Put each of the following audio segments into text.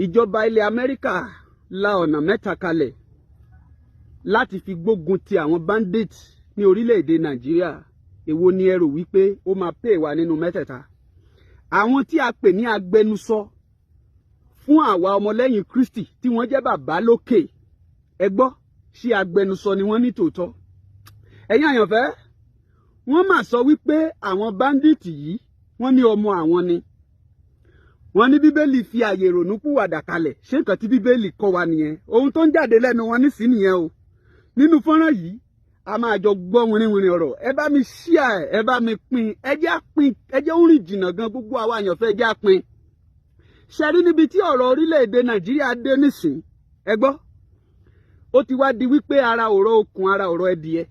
ìjọba ilẹ̀ Amẹ́ríkà la ọ̀nà mẹ́ta kalẹ̀ láti fi gbógun ti àwọn bandit ní orílẹ̀-èdè Nàìjíríà. Èwo ni ẹ rò wípé ó máa pè wá nínú mẹ́tẹ̀ẹ̀ta? Àwọn tí a pè ní agbẹnusọ fún àwa ọmọlẹ́yìn Kristi tí wọ́n jẹ́ bàbá lókè, ẹ gbọ́, ṣé agbẹnusọ ni wọ́n ní tòótọ́? Ẹ̀yin àyànfẹ́, wọ́n máa sọ wípé àwọn bandit yìí wọ́n ní ọmọ àwọn ni. Wọ́n ní Bíbélì fi àyè ìrònúpìwàdà kalẹ̀. Ṣé nǹkan tí Bíbélì kọ́ wa nìyẹn? Ohun tó ń jáde lẹ́nu wọn nísìnyí nìyẹn o. Nínú fọ́nrán yìí, a máa jọ gbọ́ wìnrìnwìnrìn ọ̀rọ̀. Ẹ bá mi share, ẹ bá mi pín, ẹ jẹ́ á pín, ẹ jẹ́ ó rìn jìnnà gan, gbogbo àwa àyànfẹ́ ẹ jẹ́ á pín. Ṣé rí níbi tí ọ̀rọ̀ orílẹ̀-èdè Nàìjíríà dé nísìn, ẹ gbọ́, ó ti wá di wípé ara ọ̀rọ̀ okùn, ara ọ̀rọ̀ ẹdìyẹ.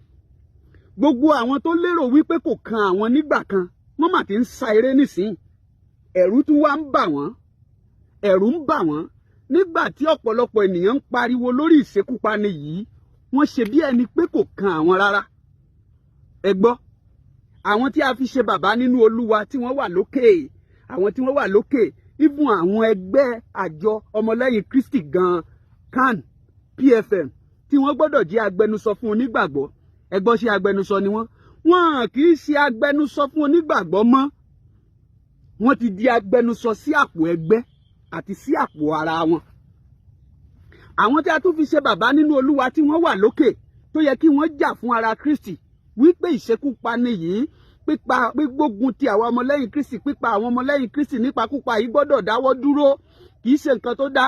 Gbogbo àwọn tó lérò wípé kò kan àwọn nígbà kan, wọ́n mà ti ń sa eré nísìn. Ẹ̀rù tún wá ń bà wọ́n, ẹ̀rù ń bà wọ́n nígbà tí ọ̀pọ̀lọpọ̀ ènìyàn ń pariwo lórí ìṣekúpani yìí. Wọ́n ṣe bí ẹni pé kò kan àwọn rárá. Ẹ gbọ́, àwọn tí a fi ṣe bàbá nínú Olúwa tí wọ́n wà lókè, àwọn tí wọ́n wà lókè, even àwọn ẹgbẹ́ àjọ ọmọlẹ́yìn Kristi gan, CAN, PFM, tí wọ́n gbọ́dọ̀ jẹ́ agbẹnusọ fún onígbàgbọ́. Ẹ gbọ́, ṣé agbẹnusọ ni wọ́n? Wọ́n kì í ṣe agbẹnusọ fún onígbàgbọ́ mọ́. Wọ́n ti di agbẹnusọ sí àpò ẹgbẹ́ àti sí àpò ara wọn. Àwọn tí a tún fi ṣe bàbá nínú Olúwa tí wọ́n wà lókè, tó yẹ kí wọ́n jà fún ara Kristi, wípé ìṣekúpani yìí, gbígbógun ti àwọn ọmọlẹ́yìn Kristi, pípa àwọn ọmọlẹ́yìn Kristi nípakúpa yìí gbọ́dọ̀ dáwọ́ dúró. Kì í ṣe nǹkan tó dá.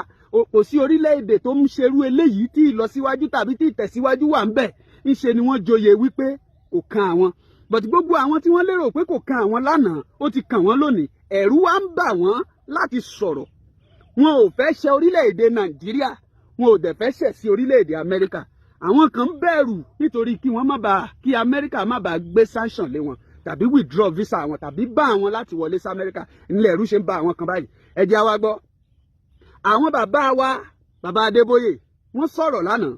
Kò sí orílẹ̀-èdè tó ń ṣerú eléyìí tí ìlọsíwájú tàbí tí ìtẹ̀síwájú wà ń bẹ̀. Ńṣe ni wọ́n joyè wípé kò kan àwọn. But gbogbo àwọn tí wọ́n lérò pé kò kan àwọn lánàá, ó ti kàn wọ́n lónìí. Ẹ̀rù wá ń bà wọ́n láti sọ̀rọ̀. Wọn ò fẹ́ ṣe orílẹ̀-èdè Nàìjíríà, wọn ò dẹ̀ fẹ́ ṣẹ̀ sí orílẹ̀-èdè Amẹ́ríkà. Àwọn kan ń bẹ̀rù nítorí kí Amẹ́ríkà má bàa gbé sanction lé wọn, tàbí withdraw visa wọn, tàbí bá àwọn láti wọlé sí Amẹ́ríkà. Nílẹ̀ ẹ̀rù ṣe ń bá àwọn kan báyìí. Ẹ jẹ́ wá gbọ́. Àwọn bàbá wa, bàbá Adébóyè, wọ́n sọ̀rọ̀ lánàá.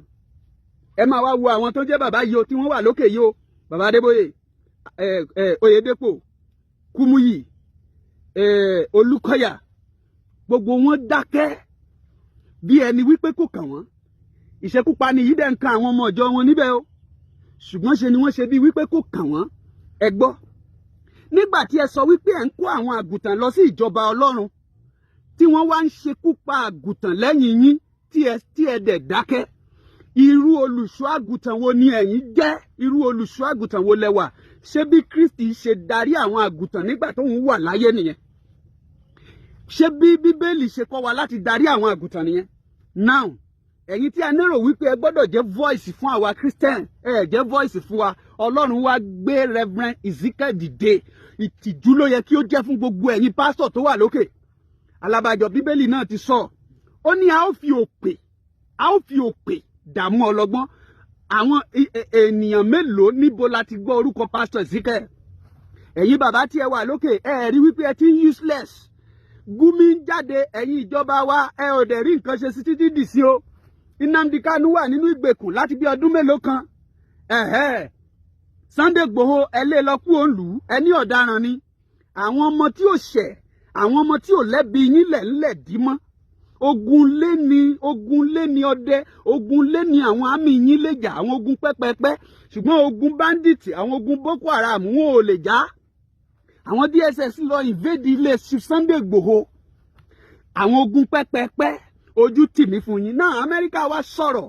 Ẹ máa wá wo àwọn tó jẹ́ bàbá yìí o, tí wọ́n wà lókè yìí o. Bàbá Adébóyè, Oyèdépò, Kúmúyì, Olúkọ̀yà, gbogbo wọn dákẹ́ bí ẹni wípé kò kàn wọ́n. Ìṣekúpani yìí dẹ̀ ń kan àwọn ọmọ ìjọ wọn níbẹ̀ o. Ṣùgbọ́n ṣe ni wọ́n ṣe bí wípé kò kàn wọ́n. Ẹ gbọ́, nígbà tí ẹ sọ wípé ẹ ń kó àwọn àgùntàn lọ sí ìjọba Ọlọ́run, tí wọ́n wá ń ṣekúpa àgùntàn lẹ́yìn yín, tí ẹ dẹ̀ dákẹ́. Irú olùṣọ́ àgùntàn wo ni ẹ̀yin jẹ́? Irú olùṣọ́ àgùntàn wo lẹ wà? Ṣé bí Kristi ṣe darí àwọn àgùntàn nígbà tó ń wà láyé nìyẹn? Ṣé bí Bíbélì ṣe kọ́ wa láti darí àwọn àgùntàn nìyẹn? Now, ẹ̀yin tí a nérò wípé ẹ gbọ́dọ̀ jẹ́ voice fún àwa Christian, ẹ jẹ́ voice fún wa. Ọlọ́run wá gbé Reverend Ezekiel dìde. Ìtìjú ló yẹ kí ó jẹ́ fún gbogbo ẹ̀yin pásítọ̀ tó wà lókè. Alábàjọ Bíbélì náà ti sọ. Ó ní a ó fi òpè dààmú ọlọ́gbọ́n. Àwọn ènìyàn mélòó níbo la ti gbọ́ orúkọ Pastor Ezekiel? Ẹ̀yin bàbá tí ẹ wà lókè, ẹ rí wípé ẹ ti ń useless. Gumi ń jáde, ẹ̀yin ìjọba wa, ẹ ò dẹ̀ rí nǹkan ṣe sí títí dì sí o. Nnamdi Kanu wà nínú ìgbèkùn láti bí ọdún mélòó kan. Sunday Igboho ẹ lé lọ kú òǹlù, ẹ ní ọ̀daràn ni. Àwọn ọmọ tí ò ṣẹ̀, àwọn ọmọ tí ò lẹ́bi yín lẹ̀ dí mọ́. Ogun lé ní ọdẹ, ogun lé ní àwọn àmì yín lè jà, àwọn ogun pẹ́pẹ́pẹ́. Ṣùgbọ́n ogun bandit, àwọn ogun Boko Haram wọn ò lè jà. Àwọn DSS lọ invade ilé Sunday Igboho. Àwọn ogun pẹ́pẹ́pẹ́, ojú tì mí fún yín. Náà Amẹ́ríkà wá sọ̀rọ̀.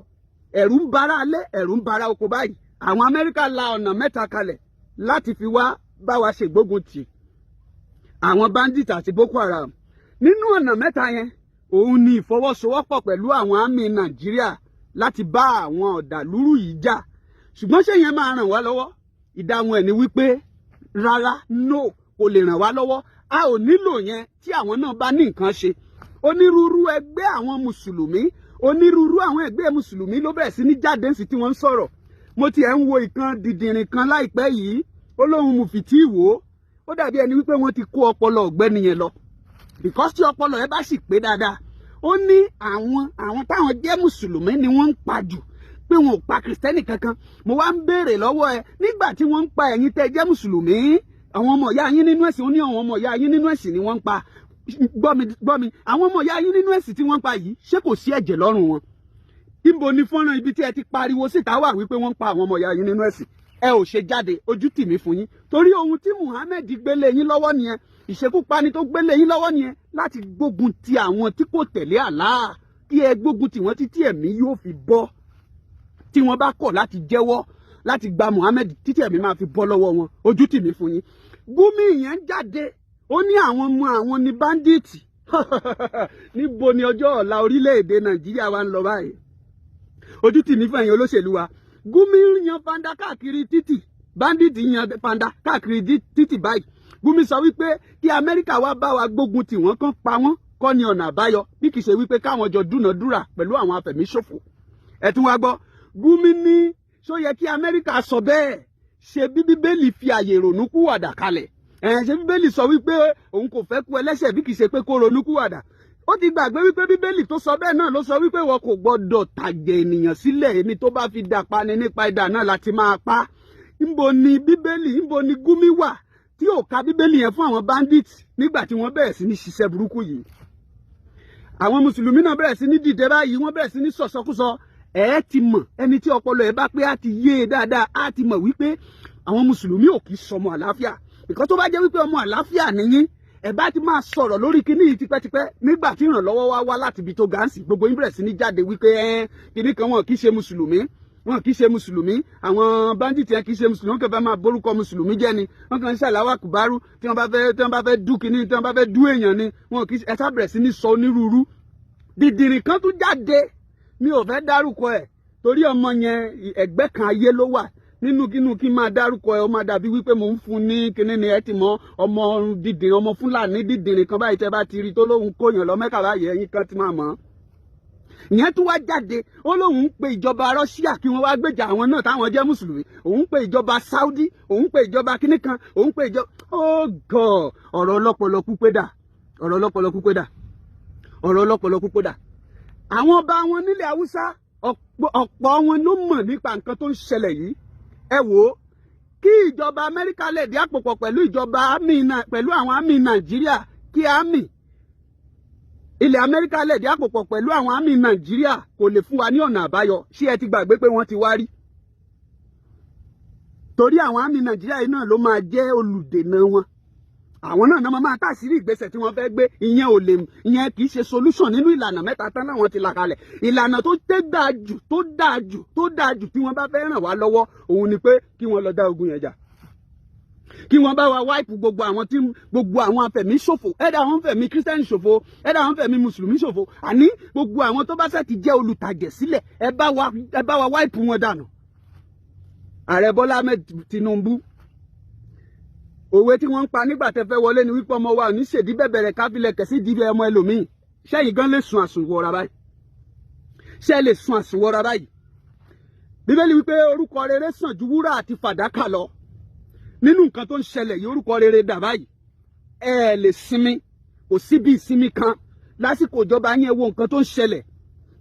Ẹ̀rù ń bara alé, ẹ̀rù ń bara oko báyìí. Àwọn Amẹ́ríkà la ọ̀nà mẹ́ta kalẹ̀ láti fi wá bá wa ṣègbógun tì àwọn bandit àti Boko Haram. Nínú ọ̀nà mẹ́ta yẹn, òun ni ìfọwọ́sowọ́pọ̀ pẹ̀lú àwọn àmì Nàìjíríà láti bá àwọn ọ̀dàlúrú yìí jà. Ṣùgbọ́n ṣé yẹn máa ràn wá lọ́wọ́? Ìdáhùn ẹ̀ ni wípé rárá, no, kò lè ràn wá lọ́wọ́. A ò nílò yẹn tí àwọn náà bá ní nǹkan ṣe. Onírúurú ẹgbẹ́ àwọn Mùsùlùmí, onírúurú àwọn ẹgbẹ́ Mùsùlùmí ló bẹ̀rẹ̀ sí ní jáde sí tí wọ́n ń sọ̀rọ̀. Mo ti ẹ̀ ń wo ìkan dìdìrìn kan láìpẹ́ yìí, ó lóhun mufti wò ó. Ó dàbí ẹni wípé wọ́n ti kó ọpọlọ ọ̀gbẹ́ni yẹn lọ. Because tí ọpọlọ ẹ bá sì pé dáadáa, ó ní àwọn táwọn jẹ́ Mùsùlùmí ni wọ́n ń pa jù, pé wọn ò pa Kìrìsìtẹ́nì kankan. Mo wá ń béèrè lọ́wọ́ ẹ, nígbà tí wọ́n ń pa ẹ̀yin tẹ́ jẹ́ Mùsùlùmí, àwọn ọmọ ìyá yín nínú ẹ̀sìn, ó ní àwọn ọmọ ìyá yín nínú ẹ̀sìn ni wọ́n ń pa. gbọ́ mi àwọn ọmọ ìyá yín nínú ẹ̀sìn tí wọ́n pa yìí ṣé kò sí ẹ̀jẹ̀ lọ́rùn wọn? Níbo ni fọ́nrán ibi tí ẹ ti pariwo síta wà wípé wọ́n ń pa àwọn ọmọ ìyá yín nínú ẹ̀sìn? Ẹ ò ṣe jáde, ojú tì mí fún yín, torí ohun tí Muhammed gbélé yín lọ́wọ́ nìyẹn, ìṣekúpani tó gbélé yín lọ́wọ́ nìyẹn, láti gbógun ti àwọn tí kò tẹ̀lé Allah, kí ẹ gbógun ti wọ́n títí ẹ̀mí yóò fi bọ́. Tí wọ́n bá kọ̀ láti jẹ́wọ́ láti gba Muhammed títí ẹ̀mí máa fi bọ́ lọ́wọ́ wọn, ojú tì mí fún yín. Gumi yẹn jáde, ó ní àwọn ọmọ àwọn ní báńdíìtì. Níbo ni ọjọ́ ọ̀la orílẹ̀-èdè Nàìjíríà wa ń lọ báyìí? Ojú tì mí fún ẹ̀yin olóṣèlú wa. Gumi yan panda káàkiri títì, báńdíìtì yan panda káàkiri títì báyìí. Gumi sọ wípé kí Amẹ́ríkà wá bá wa gbógun tì wọ́n, kán pa wọ́n, kọ́ ni ọ̀nà àbáyọ, bí kì í ṣe wípé káwọn jọ dúnàdúrà pẹ̀lú àwọn afẹ̀míṣòfò. Ẹ tún wá gbọ́, Gumi ní ṣó yẹ kí Amẹ́ríkà sọ bẹ́ẹ̀? Ṣé bí Bíbélì fi àyè ìrònúkúwàdà kalẹ̀? Ṣé Bíbélì sọ wípé òun kò fẹ́ kú ẹlẹ́ṣẹ̀ bí kì í ṣe pé kó ronúkúwàdà? Ó ti gbàgbé wípé Bíbélì tó sọ bẹ́ẹ̀ náà ló sọ wípé wọn kò gbọdọ̀ tàjẹ̀ ènìyàn sílẹ̀, ẹni tó bá fi dà pa ni nípa idà náà láti máa pa. Níbo ni Bíbélì, níbo ni Gumi wà tí ò ka Bíbélì yẹn fún àwọn bandits nígbà tí wọ́n bẹ̀rẹ̀ sí ní ṣiṣẹ́ burúkú yìí? Àwọn mùsùlùmí náà bẹ̀rẹ̀ sí ní dìde báyìí, wọ́n bẹ̀rẹ̀ sí ní sọ̀sọ́kúsọ. Ẹ ti mọ̀, ẹni tí ọpọlọ ẹ bá pé á ti yé e dáadáa, á ti mọ̀ wípé àwọn mùsùlùmí ò kì í sọmọ àlàáfíà. Ìkan tó bá jẹ́ wípé ọmọ àlàáfíà nìyí, ẹ bá ti máa sọ̀rọ̀ lórí kíní yìí tipẹ́tipẹ́. Nígbà tí ìrànlọ́wọ́ wá láti ibi tó gáǹsì, gbogbo yín bẹ̀rẹ̀ sí ní jáde wípé kíní kan wọn kì í ṣe mùsùlùmí, wọn kì í ṣe mùsùlùmí, àwọn bandit yẹn kì í ṣe mùsùlùmí, wọn kàn fẹ́ máa borúkọ mùsùlùmí jẹ́ ni, wọn kàn ń ṣàláwà kùbárú tí wọ́n bá fẹ́ dú kíní, tí wọ́n bá fẹ́ dú èèyàn ni, wọn kì í ẹ sá bẹ̀rẹ̀ sí ní sọ onírúurú. Dìdìrìn kan tún jáde, mi ò fẹ́ dárúkọ ẹ̀ torí ọmọ yẹn ẹgbẹ́ kan ayé ló wà. Nínú kí n máa dárúkọ ẹ, ó máa dàbí wípé mò ń fún ní kíní ni ẹ ti mọ ọmọ dìdìrín, ọmọ Fúlàní dìdìrín kan báyìí tẹ́ bá ti rí tó lóhun kóyàn lọ Mẹ́kà báyìí, ẹ̀yin kan ti máa mọ̀. Ìyẹn tún wá jáde, ó lóhun ń pe ìjọba Russia kí wọ́n wá gbèjà àwọn náà táwọn jẹ́ mùsùlùmí, òun pe ìjọba Saudi, òun pe ìjọba kíní kan, òun pe ìjọba oh God, ọ̀rọ̀ ọlọ́pọlọ pípé dà, ọ̀rọ̀ ọlọ́pọlọ pípé dà, ọ̀rọ̀ ọlọ́pọlọ pípé dà. Àwọn ọba wọn nílẹ̀ Haúsá, ọ̀pọ̀ wọn ló mọ̀ nípa nǹkan tó ń ṣẹlẹ̀ yìí. Ẹ wò ó, kí ìjọba Amẹ́ríkà lè dí àpòpọ̀ pẹ̀lú ìjọba pẹ̀lú àwọn àmì Nàìjíríà, kí àmì ilẹ̀ Amẹ́ríkà lè dí àpòpọ̀ pẹ̀lú àwọn àmì Nàìjíríà kò lè fún wa ní ọ̀nà àbáyọ. Ṣé ẹ ti gbàgbé pé wọ́n ti wá rí? Torí àwọn àmì Nàìjíríà yìí náà ló máa jẹ́ olùdènà wọn. Àwọn náà máa tàṣírí ìgbésẹ̀ tí wọ́n fẹ́ gbé. Ìyẹn kì í ṣe solution nínú ìlànà mẹ́ta tán láwọn ti là kalẹ̀. Ìlànà tó dáa jù tí wọ́n bá fẹ́ ràn wá lọ́wọ́, òun ni pé kí wọ́n lọ dá ogun yẹn jà. Kí wọ́n bá wa wáìpù gbogbo àwọn afẹ̀mí ṣòfò, ẹ̀dá àwọn fẹ̀mí kírísítẹ́nì ṣòfò, ẹ̀dá àwọn fẹ̀mí mùsùlùmí ṣòfò, àní gbogbo àwọn tó bá ṣe ti jẹ́ olùtàjẹ̀ sílẹ̀, ẹ bá wa wáìpù wọn dànù. Ààrẹ Bọ́lá Ahmed Tinubu, òwe tí wọ́n ń pa nígbà tẹ́ fẹ́ wọlé ni wípé ọmọ wa ò ní ṣèdí bẹ̀bẹ̀rẹ̀ káfílẹ̀ kẹ̀sí ìdíbẹ̀ ọmọ ẹlòmíì. Ṣẹ́yìn gan lè sun àsùnwọ̀ra báyìí? Ṣé lè sun àsùnwọ̀ra báyìí? Bíbélì wípé orúkọ rere sàn ju wúrà àti fàdákà lọ. Nínú nǹkan tó ń ṣẹlẹ̀ yìí, orúkọ rere dà báyìí. Ẹ lè sinmi, kò síbi ìsinmi kan. Lásìkò ìjọba yín ẹ wo nǹkan tó ń ṣẹlẹ̀.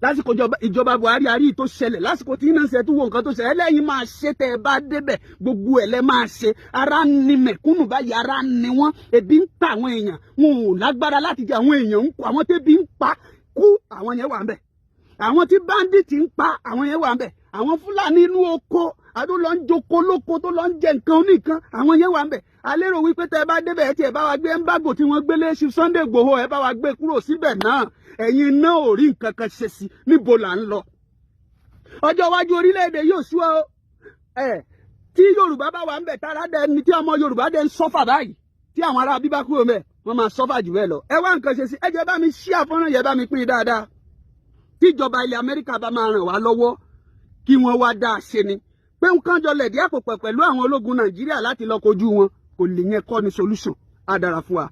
Lásìkò ìjọba Buhari àrí tó ṣẹlẹ̀, lásìkò tí iná ń ṣe tó wo nǹkan tó ṣẹlẹ̀, ẹlẹ́yin máa ṣe tẹ́ ẹ bá débẹ̀, gbogbo ẹ̀ lẹ́ máa ṣe. Ara ni mẹ̀kúnnù báyìí, ara ni wọ́n, ebi ń pa àwọn èèyàn, wọn ò lágbára láti jẹ, àwọn èèyàn ń kú, àwọn tẹ́bi ń pa kú, àwọn yẹn wà ń bẹ̀. Àwọn tí báńdíìtì ń pa, àwọn yẹn wà ń bẹ̀. Àwọn Fúlàní inú oko, àdó lọ ń joko lóko tó lọ ń jẹ nǹkan oníkan, àwọn yẹn wà ń bẹ̀. Alérò wípé tẹ́ ẹ bá débẹ̀ ẹ tí ẹ bá wa gbé ẹ́ńbágò tí wọ́n gbélé sí Sunday Igboho, ẹ bá wa gbé kúrò síbẹ̀ náà. Ẹ̀yin náà ò rí nǹkan kan ṣe sí, níbo là ń lọ? Ọjọ́ iwájú orílẹ̀-èdè yóò sú ọ. Tí Yorùbá bá wà ń bẹ̀ tára dẹ ni tí ọmọ Yorùbá dẹ ń sọ́fà báyìí, tí àwọn ará bíbá kúrò mẹ́, wọ́n máa sọ́fà jù bẹ́ẹ̀ lọ. Ẹ wá nǹkan ṣe sí, ẹ jẹ́ bá mi ṣí àfọ́nrán yẹn, bá mi pín dáadáa. Tí ìjọba ilẹ̀ Amẹ́ríkà bá máa ràn wá lọ́wọ́, kí wọ́n wá dá a ṣe ni. Pé nǹkan jọ lẹ̀dí àpòpọ̀ pẹ̀lú àwọn ológun Nàìjíríà láti lọ kojú wọn, kò lè yẹn kọ́ ni solution. Á dára fún wa.